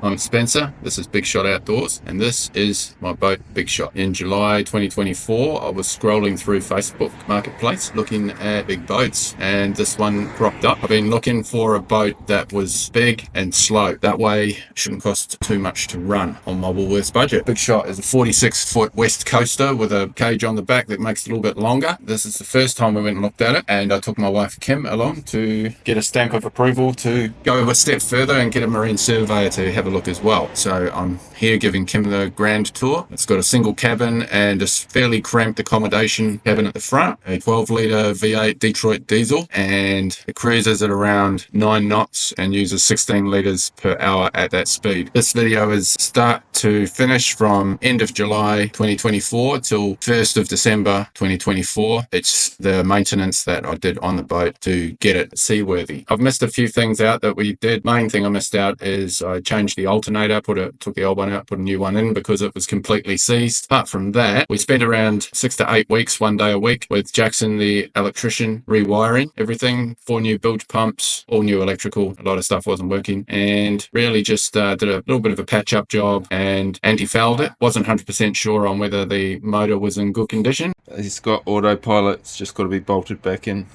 I'm Spencer, this is Bigshot Outdoors, and this is my boat Bigshot. In July 2024, I was scrolling through Facebook Marketplace looking at big boats, and this one cropped up. I've been looking for a boat that was big and slow. That way, it shouldn't cost too much to run on my Woolworths budget. Bigshot is a 46-foot West Coaster with a cage on the back that makes it a little bit longer. This is the first time we went and looked at it, and I took my wife Kim along to get a stamp of approval to go a step further and get a marine surveyor to have a look as well. So I'm here giving Kim the grand tour. It's got a single cabin and a fairly cramped accommodation cabin at the front, a 12-litre V8 Detroit diesel, and it cruises at around 9 knots and uses 16 litres per hour at that speed. This video is start to finish from end of July 2024 till 1st of December 2024. It's the maintenance that I did on the boat to get it seaworthy. I've missed a few things out that we did. Main thing I missed out is I changed the alternator, took the old one out, put a new one in because it was completely seized. Apart from that, we spent around 6 to 8 weeks, 1 day a week with Jackson, the electrician, rewiring everything, 4 new bilge pumps, all new electrical. A lot of stuff wasn't working, and really just did a little bit of a patch-up job and anti-fouled it. Wasn't 100% sure on whether the motor was in good condition. It's got autopilot, it's just got to be bolted back in.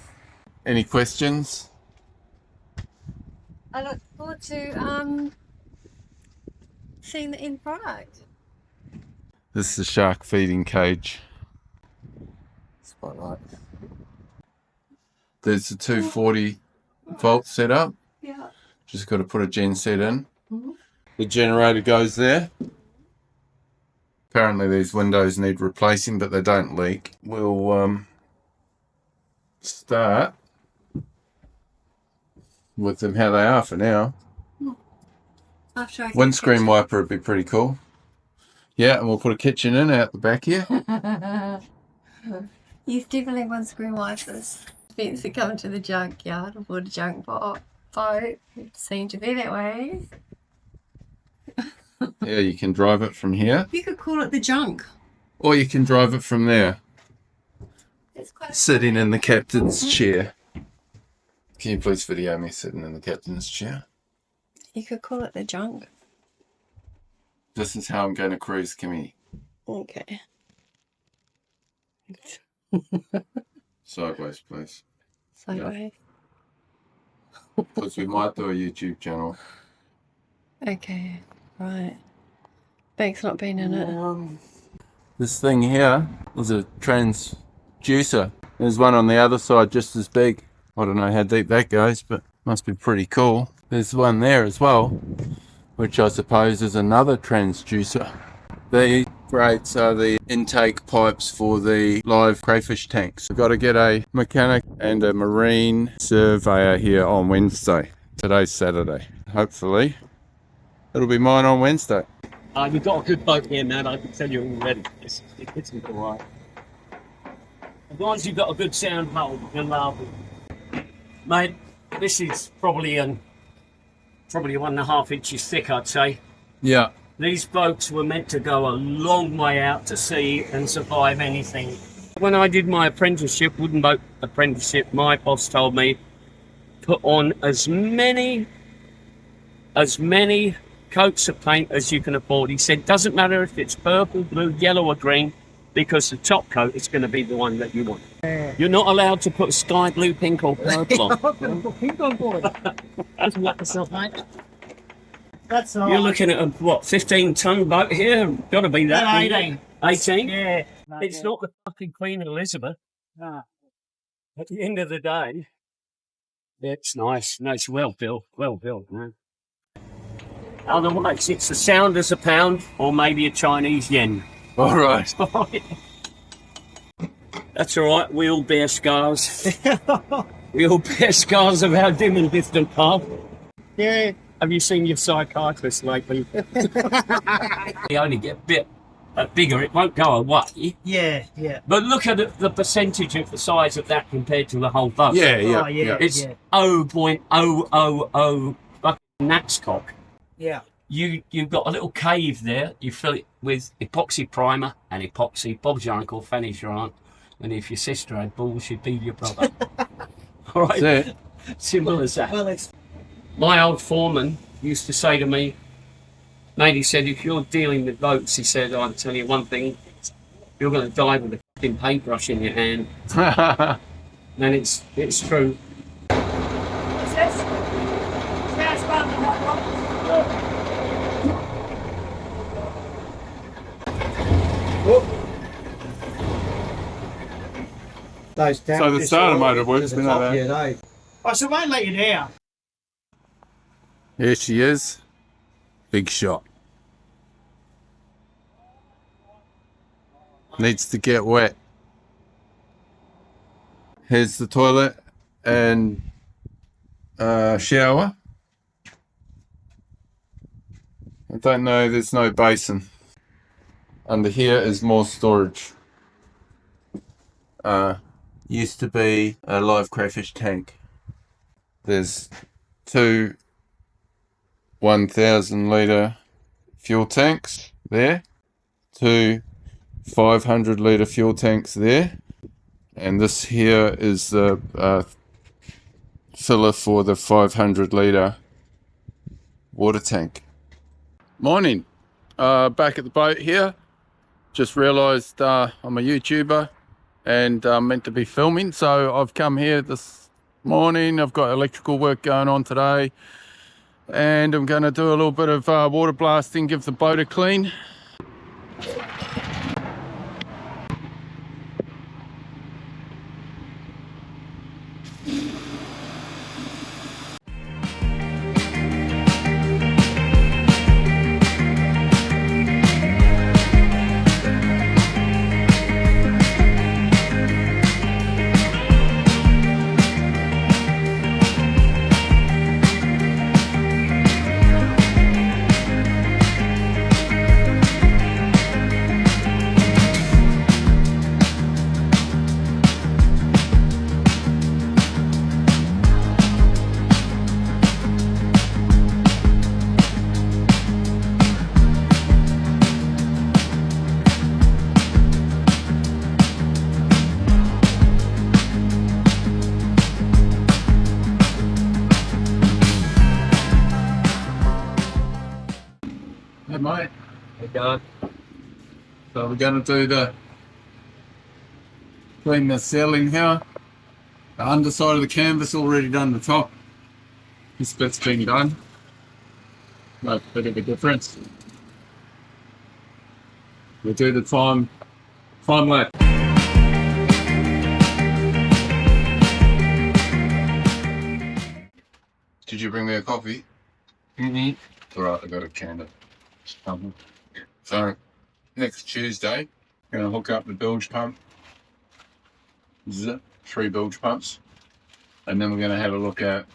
Any questions? I look forward to seeing the end product. This is the shark feeding cage. Spotlight. There's a 240 volt setup. Yeah. Just got to put a gen set in. The generator goes there. Apparently these windows need replacing, but they don't leak. We'll start with them how they are for now. After I get Windscreen wiper would be pretty cool. Yeah, and we'll put a kitchen in out the back here. You've definitely won screen wipers. Fancy coming to the junkyard or a junk boat. It seemed to be that way. Yeah, you can drive it from here. You could call it the junk. Or you can drive it from there. It's quite Sitting in the captain's chair. Can you please video me sitting in the captain's chair? You could call it the junk. This is how I'm going to cruise, Kimmy. Okay. Sideways, please. Sideways. Because we might do a YouTube channel. Okay. Right. Beck's not been in it. This thing here is a transducer. There's one on the other side just as big. I don't know how deep that goes, but must be pretty cool. There's one there as well, which I suppose is another transducer. The grates are the intake pipes for the live crayfish tanks. I've got to get a mechanic and a marine surveyor here on Wednesday. Today's Saturday. Hopefully it'll be mine on Wednesday. You've got a good boat here, man. I can tell you already. It's all right. As long as you've got a good sound hole, you'll love it. Mate, this is probably 1.5 inches thick, I'd say. Yeah. These boats were meant to go a long way out to sea and survive anything. When I did my apprenticeship, wooden boat apprenticeship, my boss told me put on as many coats of paint as you can afford. He said, doesn't matter if it's purple, blue, yellow or green, because the top coat is going to be the one that you want. You're not allowed to put sky blue, pink or purple on. Pink on board. That's what myself, mate. That's all. You're looking at a, what, 15-ton boat here? Got to be that. 18. 18? Yeah. It's not the fucking Queen Elizabeth. Nah. At the end of the day, it's nice. No, it's well built, man. Otherwise, it's the sound as a pound or maybe a Chinese yen. All right. That's all right. We all bear scars. We all bear scars of our dim and distant past. Yeah. Have you seen your psychiatrist lately? They only get a bit bigger. It won't go away. Yeah. But look at the percentage of the size of that compared to the whole boat. Yeah, yeah. Oh, yeah. It's 0.000 fucking gnat's cock. Yeah. You've got a little cave there. You fill it with epoxy primer and epoxy. Bob's your uncle, Fanny's your aunt. And if your sister had balls, she'd be your brother. All right? That's it. Simple as that. Well, it's My old foreman used to say to me, Matey said, if you're dealing with boats, he said, I'll tell you one thing, you're going to die with a f***ing paintbrush in your hand. And it's true. What's this? Gas bomb and hot So the starter motor works, we know that. I said, won't let you down. Here she is, Bigshot. Needs to get wet. Here's the toilet and shower. I don't know, there's no basin. Under here is more storage. Used to be a live crayfish tank. There's two 1,000 litre fuel tanks there, two 500 litre fuel tanks there, and this here is the filler for the 500 litre water tank. Morning, back at the boat here. Just realised I'm a YouTuber and I'm meant to be filming, so I've come here this morning. I've got electrical work going on today, and I'm going to do a little bit of water blasting, give the boat a clean. Hey mate. Hey, God. So we're going to do clean the ceiling here. The underside of the canvas already done, the top. This bit's been done. No bit of a difference. We'll do the time lapse. Did you bring me a coffee? Mm-hmm. Alright, I got a candle. So, next Tuesday, going to hook up the bilge pump. Zip, 3 bilge pumps. And then we're going to have a look at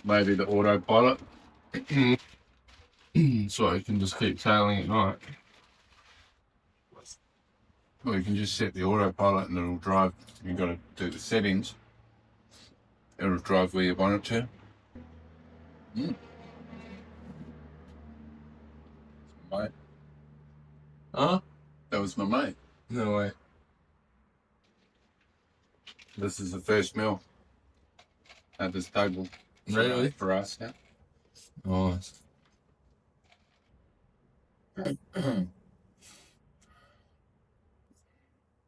maybe the autopilot. So you can just keep sailing at night. Or you can just set the autopilot and it'll drive. You've got to do the settings. It'll drive where you want it to. Mate. Huh? That was my mate. No way. This is the first meal at this table. Really? For us, yeah. Nice.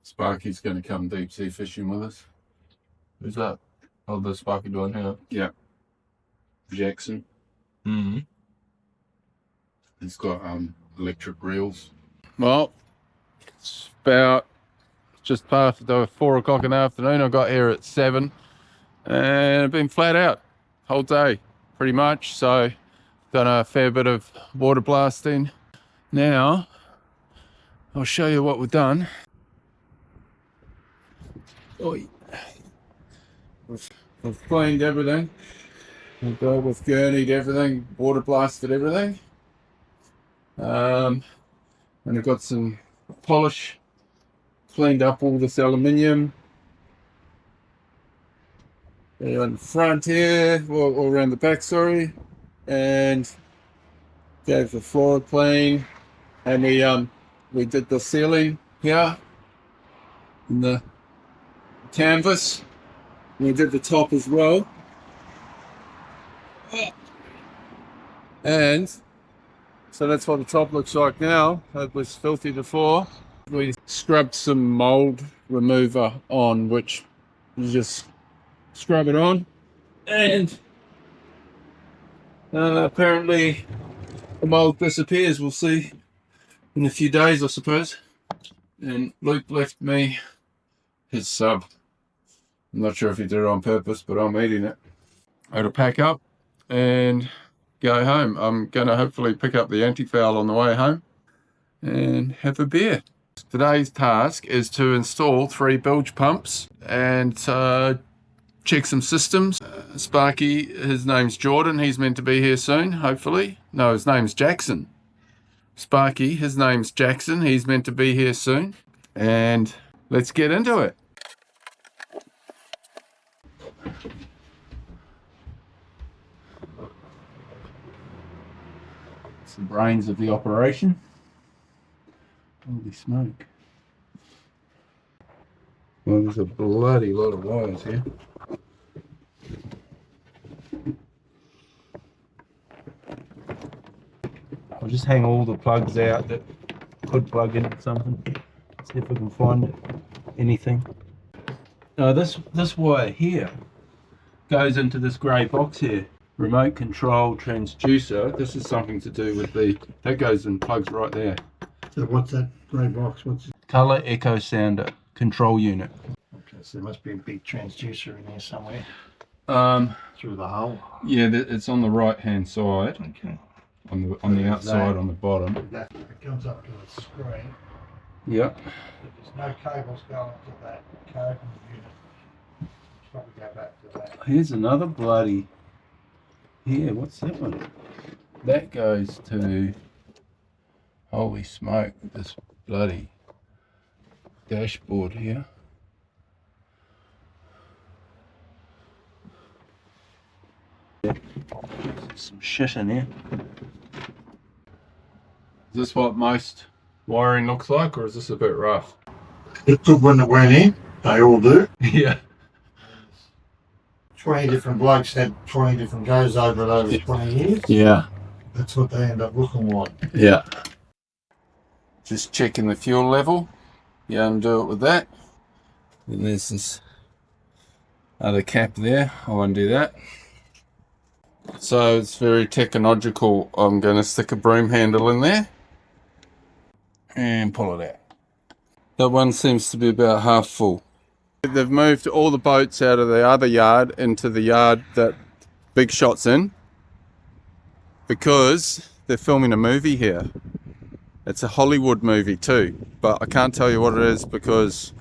Sparky's going to come deep sea fishing with us. Who's that? Oh, the Sparky doing here. Yeah. Jackson. Mm-hmm. He's got electric reels. Well, it's about just past 4 o'clock in the afternoon. I got here at 7 and I've been flat out whole day pretty much. So done a fair bit of water blasting. Now I'll show you what we've done. We've cleaned everything. We've gurneyed everything, water blasted everything. And I've got some polish, cleaned up all this aluminium. In the front here, all around the back, sorry. And gave the floor a clean. And we did the ceiling here. And the canvas. We did the top as well. And So that's what the top looks like now. It was filthy before. We scrubbed some mold remover on, which you just scrub it on, and apparently the mold disappears. We'll see in a few days, I suppose. And Luke left me his sub. I'm not sure if he did it on purpose, but I'm eating it. I gotta pack up and go home. I'm gonna hopefully pick up the antifoul on the way home and have a beer. Today's task is to install 3 bilge pumps and check some systems. Sparky, his name's Jordan. He's meant to be here soon, hopefully. No, his name's Jackson. Sparky, his name's Jackson. He's meant to be here soon. And let's get into it. It's the brains of the operation. Holy smoke. Well, there's a bloody lot of wires here. I'll just hang all the plugs out that could plug into something. See if we can find anything. Now this wire here goes into this grey box here. Remote control transducer. This is something to do with that goes and plugs right there. So what's that grey box? What's it? Color echo sounder control unit. Okay, so there must be a big transducer in here somewhere. Through the hole. Yeah, it's on the right hand side. Okay. On the outside, on the bottom. That it comes up to the screen. Yeah. But there's no cables going to that code unit. Probably go back to that. Here's another bloody. Here, what's that one? That goes to. Holy smoke! This bloody dashboard here. Some shit in here. Is this what most wiring looks like, or is this a bit rough? It took when it went in. They all do. Yeah. 20 different blokes had 20 different goes over it over 20 years. Yeah. That's what they end up looking like. Yeah. Just checking the fuel level. Yeah, undo it with that. And there's this other cap there. I won't do that. So it's very technological. I'm going to stick a broom handle in there and pull it out. That one seems to be about half full. They've moved all the boats out of the other yard into the yard that Bigshot's in because they're filming a movie here. It's a Hollywood movie too, but I can't tell you what it is because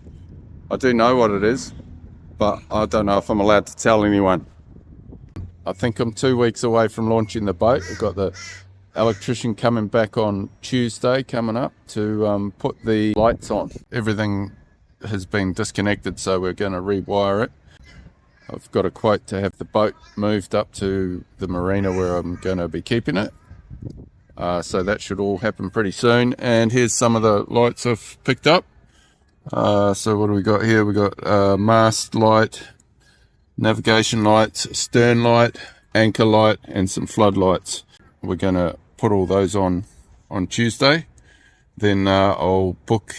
I do know what it is, but I don't know if I'm allowed to tell anyone. I think I'm 2 weeks away from launching the boat. I've got the electrician coming back on Tuesday coming up to put the lights on. Everything has been disconnected, so we're going to rewire it. I've got a quote to have the boat moved up to the marina where I'm going to be keeping it. So that should all happen pretty soon. And here's some of the lights I've picked up. So what do we got here? We got mast light, navigation lights, stern light, anchor light, and some floodlights. We're going to put all those on Tuesday. Then I'll book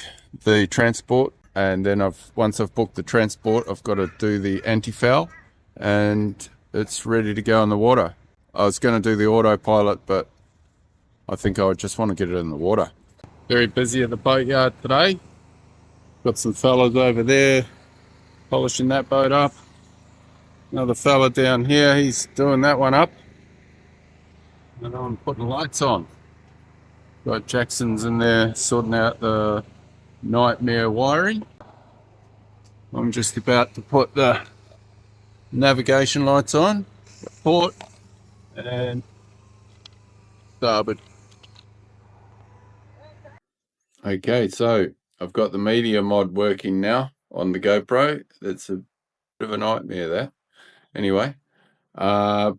the transport, and then once I've booked the transport, I've got to do the antifoul, and it's ready to go in the water. I was going to do the autopilot, but I think I would just want to get it in the water. Very busy at the boatyard today. Got some fellas over there polishing that boat up. Another fella down here, he's doing that one up. And I'm putting lights on. Got Jackson's in there sorting out the nightmare wiring. I'm just about to put the navigation lights on, port and starboard. Okay, so I've got the media mod working now on the GoPro. That's a bit of a nightmare there. Anyway,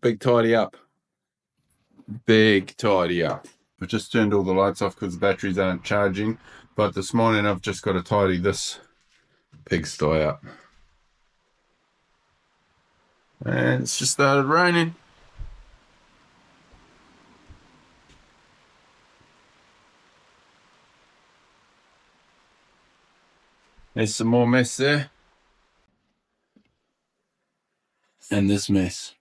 big tidy up. Big tidy up. I've just turned all the lights off because the batteries aren't charging. But this morning I've just got to tidy this pigsty up. And it's just started raining. There's some more mess there. And this mess.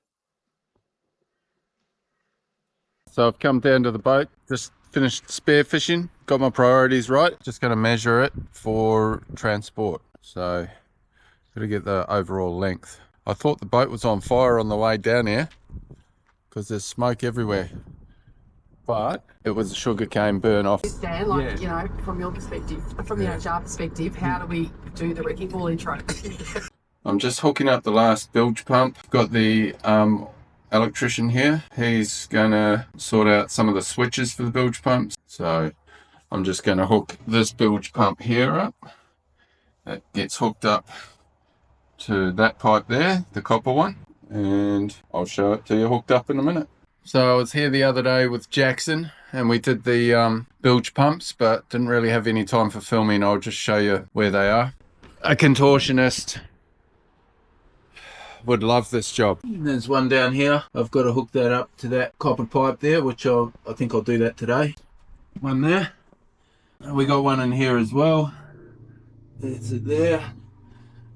So I've come down to the boat, just finished spear fishing, got my priorities right, just going to measure it for transport. So got to get the overall length. I thought the boat was on fire on the way down here because there's smoke everywhere, but it was a sugarcane burn off. Dan, like, you know, from your perspective, from the HR perspective, how do we do the wrecking ball intro? I'm just hooking up the last bilge pump. Got the electrician here. He's gonna sort out some of the switches for the bilge pumps. So I'm just gonna hook this bilge pump here up. That gets hooked up to that pipe there, the copper one, and I'll show it to you hooked up in a minute. So I was here the other day with Jackson and we did the bilge pumps, but didn't really have any time for filming. I'll just show you where they are. A contortionist would love this job. There's one down here. I've got to hook that up to that copper pipe there, which I think I'll do that today. One there. We got one in here as well. There's it there.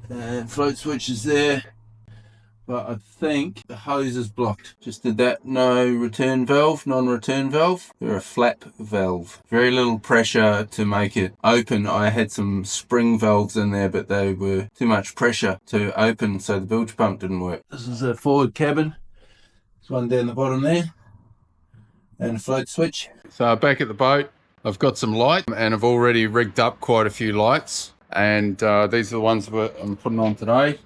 And float switch is there. But I think the hose is blocked. Just did that. No return valve, non-return valve. They're a flap valve. Very little pressure to make it open. I had some spring valves in there, but they were too much pressure to open, so the bilge pump didn't work. This is a forward cabin. There's one down the bottom there. And a float switch. So back at the boat, I've got some light and I've already rigged up quite a few lights. And these are the ones that I'm putting on today.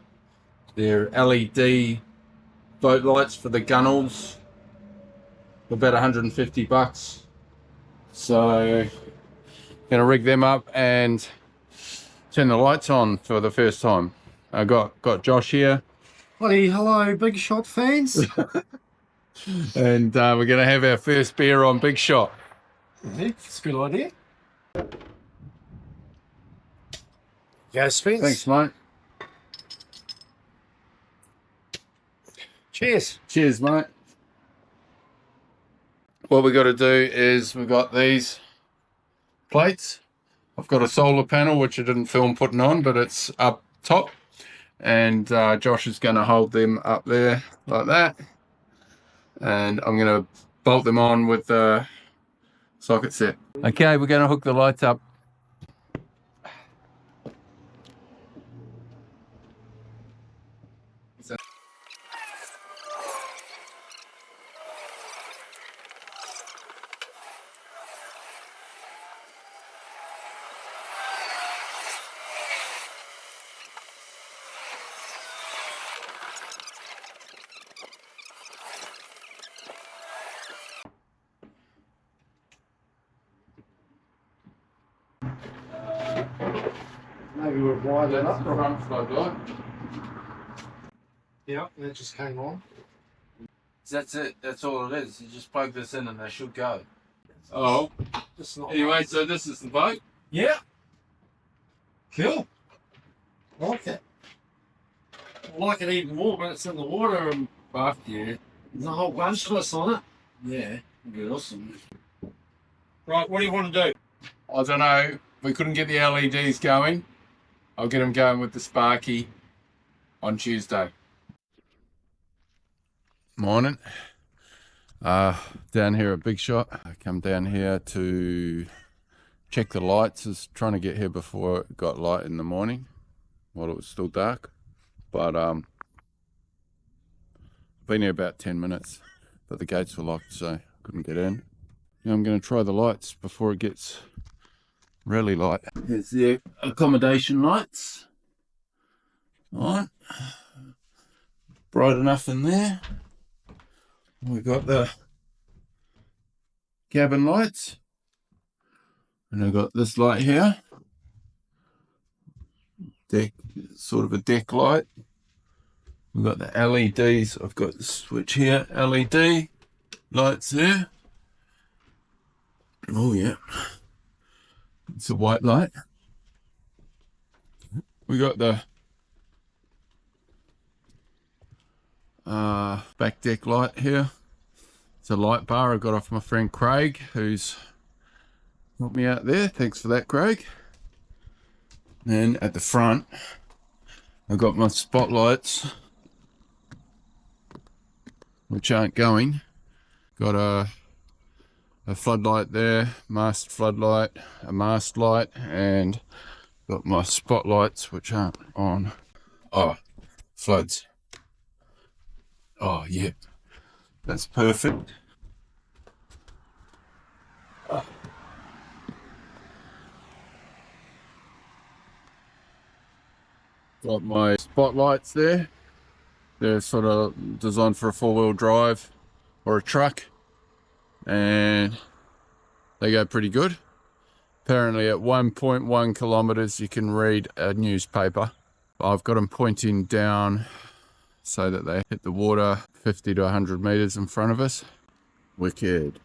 They're LED boat lights for the gunnels, for about 150 bucks. So, gonna rig them up and turn the lights on for the first time. I got Josh here. Buddy, hello, Bigshot fans. And we're gonna have our first beer on Bigshot. It's a good idea. Go, Spence. Thanks, mate. Cheers. Cheers, mate. What we got to do is we've got these plates. I've got a solar panel, which I didn't film putting on, but it's up top. And Josh is going to hold them up there like that. And I'm going to bolt them on with the socket set. Okay, we're going to hook the lights up. Maybe we'll wire that That's up. the front floodlight. Yeah, that just came on. That's it. That's all it is. You just plug this in and they should go. Oh, Just not anyway, so this is the boat. Yeah. Cool. I like it. I like it even more when it's in the water and Fuck yeah. there's a whole bunch of us on it. Yeah, it'd be awesome. Right, what do you want to do? I don't know. We couldn't get the LEDs going. I'll get them going with the Sparky on Tuesday. Morning. Down here at Bigshot. I come down here to check the lights. I was trying to get here before it got light in the morning while it was still dark. But I've been here about 10 minutes, but the gates were locked, so I couldn't get in. Now I'm going to try the lights before it gets really light. Here's the accommodation lights. Alright. Bright enough in there. We've got the cabin lights. And I've got this light here. Deck, sort of a deck light. We've got the LEDs. I've got the switch here, LED lights there. Oh yeah. It's a white light. We got the back deck light here. It's a light bar I got off my friend Craig, who's helped me out there. Thanks for that, Craig. Then at the front, I've got my spotlights, which aren't going. Got a floodlight there, mast floodlight, a mast light, and got my spotlights which aren't on. Oh, floods. Oh yeah, that's perfect. Got my spotlights there. They're sort of designed for a four-wheel drive or a truck, and they go pretty good. Apparently at 1.1 kilometers you can read a newspaper. I've got them pointing down so that they hit the water 50 to 100 meters in front of us. Wicked.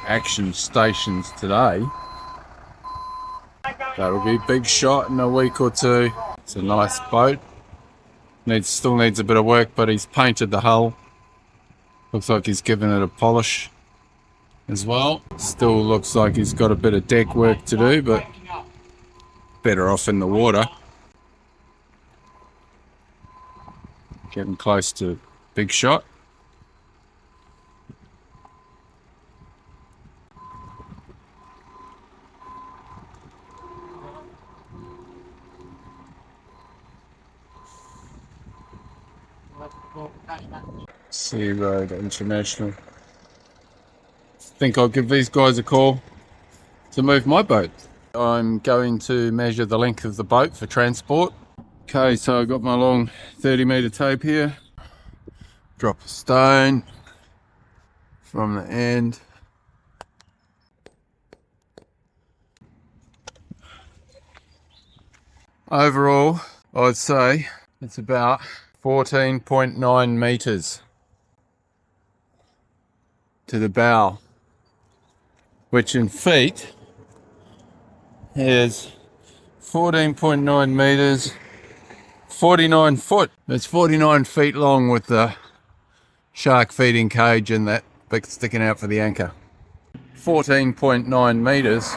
Action stations today. That'll be Bigshot in a week or two. It's a nice boat. Still needs a bit of work, but he's painted the hull. Looks like he's given it a polish as well. Still looks like he's got a bit of deck work to do, but better off in the water. Getting close to Bigshot. Seaworthy International. Think I'll give these guys a call to move my boat. I'm going to measure the length of the boat for transport. Okay, so I've got my long 30-meter tape here. Drop a stone from the end. Overall, I'd say it's about 14.9 meters to the bow, which in feet is 14.9 meters, 49 foot. It's 49 feet long with the shark feeding cage and that bit sticking out for the anchor. 14.9 meters.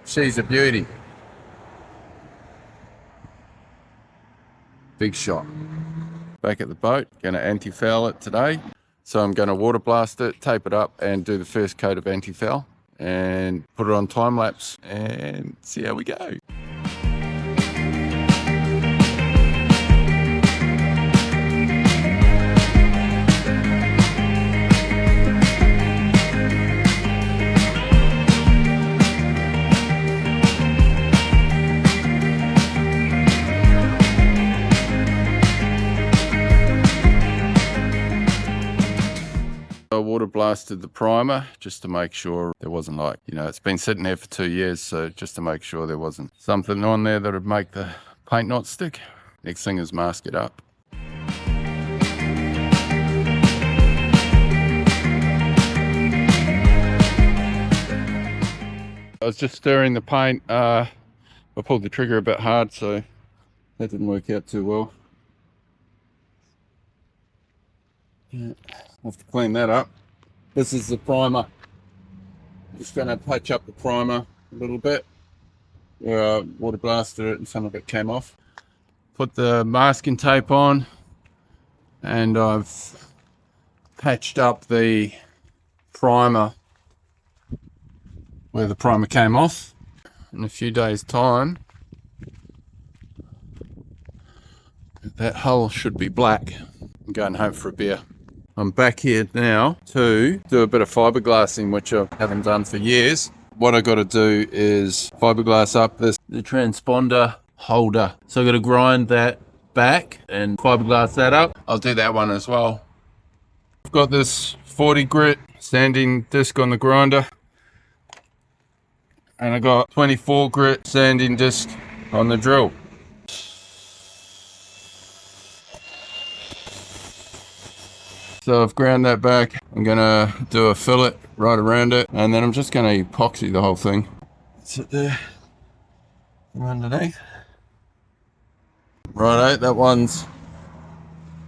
She's a beauty. Bigshot. Back at the boat, gonna anti-foul it today. So I'm gonna water blast it, tape it up, and do the first coat of anti-foul and put it on time lapse and see how we go. I water blasted the primer just to make sure there wasn't, like, you know, it's been sitting there for 2 years, so just to make sure there wasn't something on there that would make the paint not stick. Next thing is mask it up. I was just stirring the paint. I pulled the trigger a bit hard, so that didn't work out too well. Yeah. I'll have to clean that up. This is the primer. Just going to patch up the primer a little bit. Where I water blasted it and some of it came off. Put the masking tape on, and I've patched up the primer where the primer came off. In a few days' time, that hull should be black. I'm going home for a beer. I'm back here now to do a bit of fiberglassing, which I haven't done for years. What I got to do is fiberglass up the transponder holder. So I've got to grind that back and fiberglass that up. I'll do that one as well. I've got this 40 grit sanding disc on the grinder, and I got 24 grit sanding disc on the drill. So I've ground that back. I'm gonna do a fillet right around it, and then I'm just gonna epoxy the whole thing. Sit there from underneath. Righto, that one's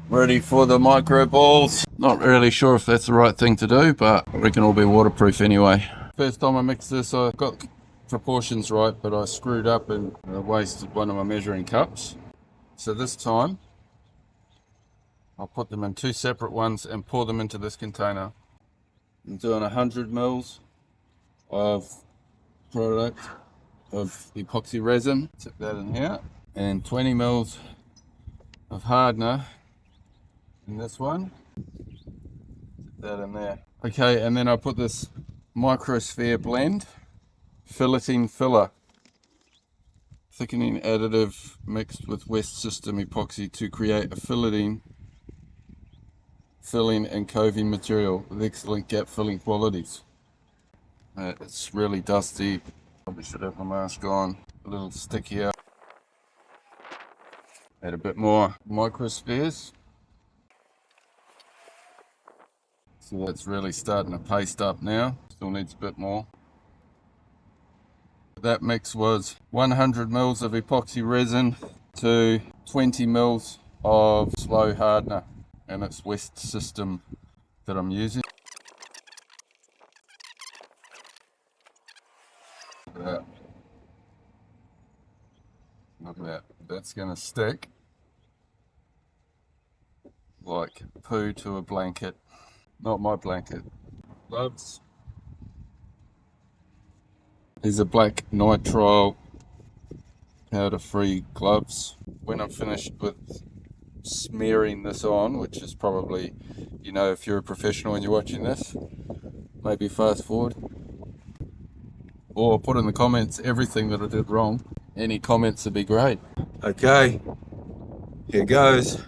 ready for the micro balls. Not really sure if that's the right thing to do, but I reckon it'll be waterproof anyway. First time I mixed this, I got proportions right, but I screwed up and wasted one of my measuring cups. So this time I'll put them in 2 separate ones and pour them into this container. I'm doing 100 mils of product of epoxy resin, tip that in here, and 20 mils of hardener in this one, tip that in there. Okay, and then I put this microsphere blend, filleting filler, thickening additive mixed with West System epoxy to create a filleting, filling and coving material with excellent gap filling qualities. It's really dusty. Probably should have my mask on. A little stick here. Add a bit more microspheres. So that's really starting to paste up now. Still needs a bit more. That mix was 100 mils of epoxy resin to 20 mils of slow hardener, and it's West System that I'm using. Look at that. Look at that. That's going to stick like poo to a blanket. Not my blanket. Gloves. These are black nitrile powder-free gloves. When I'm finished with smearing this on, which is probably, you know, if you're a professional and you're watching this, maybe fast forward. Or put in the comments everything that I did wrong. Any comments would be great. Okay, here goes.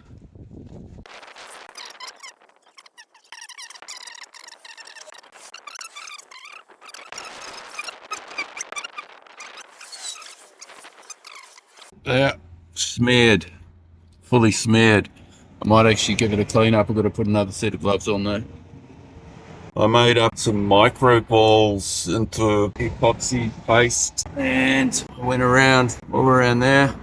There, smeared, fully smeared. I might actually give it a clean up. I've got to put another set of gloves on though. I made up some micro balls into epoxy paste and I went around all around there,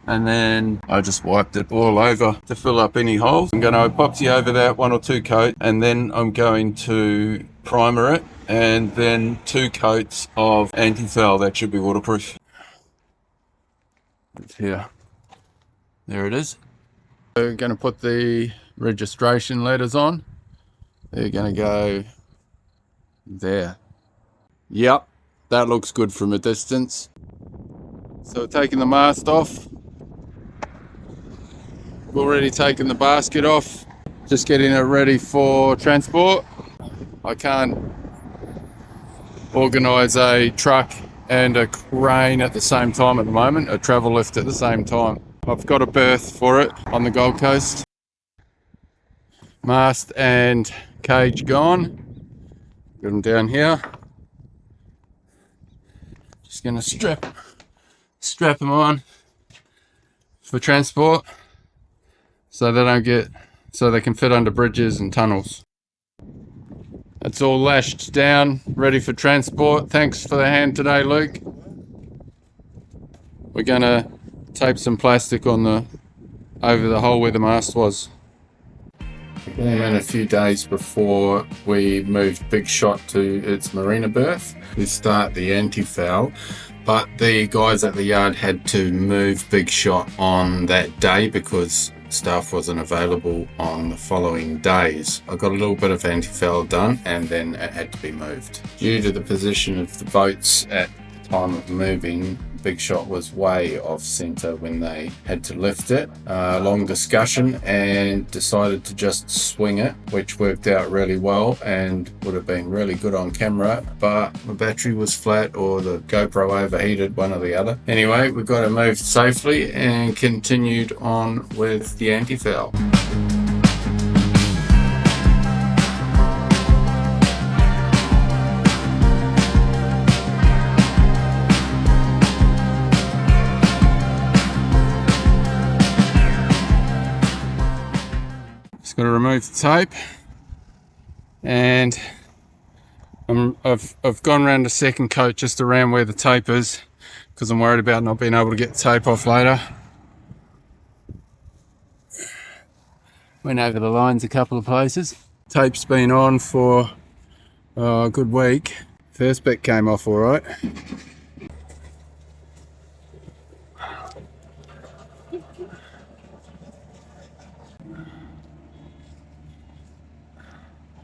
and then I just wiped it all over to fill up any holes. I'm going to epoxy over that 1 or 2 coats, and then I'm going to primer it, and then 2 coats of antifoul. That should be waterproof. It's here. There it is. We're going to put the registration letters on. They're going to go there. Yep, that looks good from a distance. So taking the mast off. We've already taken the basket off. Just getting it ready for transport. I can't organise a truck and a crane at the same time at the moment, a travel lift at the same time. I've got a berth for it on the Gold Coast. Mast and cage gone. Got them down here. Just gonna strap them on for transport so they can fit under bridges and tunnels. It's all lashed down, ready for transport. Thanks for the hand today, Luke. We're gonna tape some plastic on over the hole where the mast was. And a few days before we moved Bigshot to its marina berth, we start the antifoul, but the guys at the yard had to move Bigshot on that day because staff wasn't available on the following days. I got a little bit of antifoul done and then it had to be moved. Due to the position of the boats at the time of moving, Bigshot was way off centre when they had to lift it. Long discussion, and decided to just swing it, which worked out really well and would have been really good on camera, but the battery was flat or the GoPro overheated, one or the other. Anyway, we got it moved safely and continued on with the antifoul. Just got to remove the tape, and I've gone around a second coat just around where the tape is because I'm worried about not being able to get the tape off later. Went over the lines a couple of places. Tape's been on for a good week, First bit came off all right.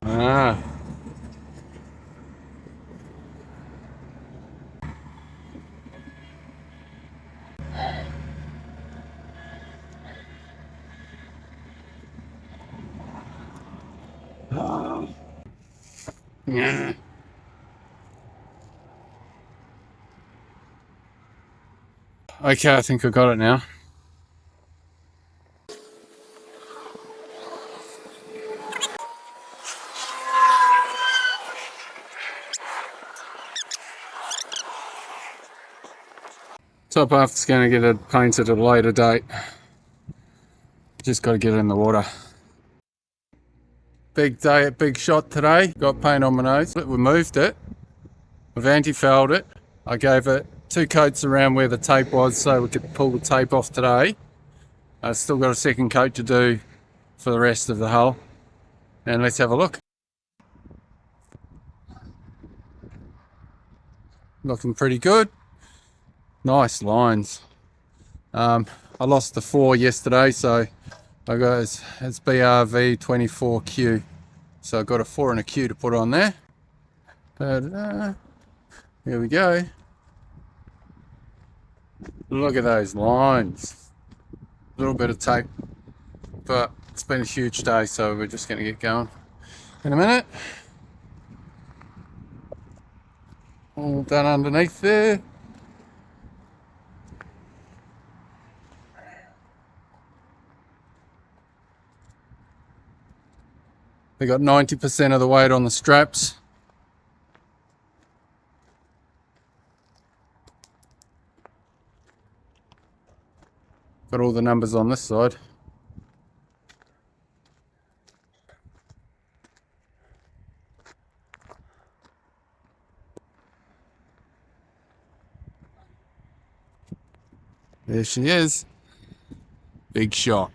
Ah. Yeah. Okay, I think I got it now. Top half's going to get it painted at a later date. Just got to get it in the water. Big day at Bigshot today. Got paint on my nose. We moved it. We've anti-fouled it. I gave it 2 coats around where the tape was so we could pull the tape off today. I've still got a second coat to do for the rest of the hull. And let's have a look. Looking pretty good. Nice lines. I lost the 4 yesterday, so I got it's BRV 24Q. So I got a 4 and a Q to put on there. Here we go. Look at those lines. A little bit of tape, but it's been a huge day, so we're just going to get going in a minute. All done underneath there. They got 90% of the weight on the straps. Got all the numbers on this side. There she is. Bigshot.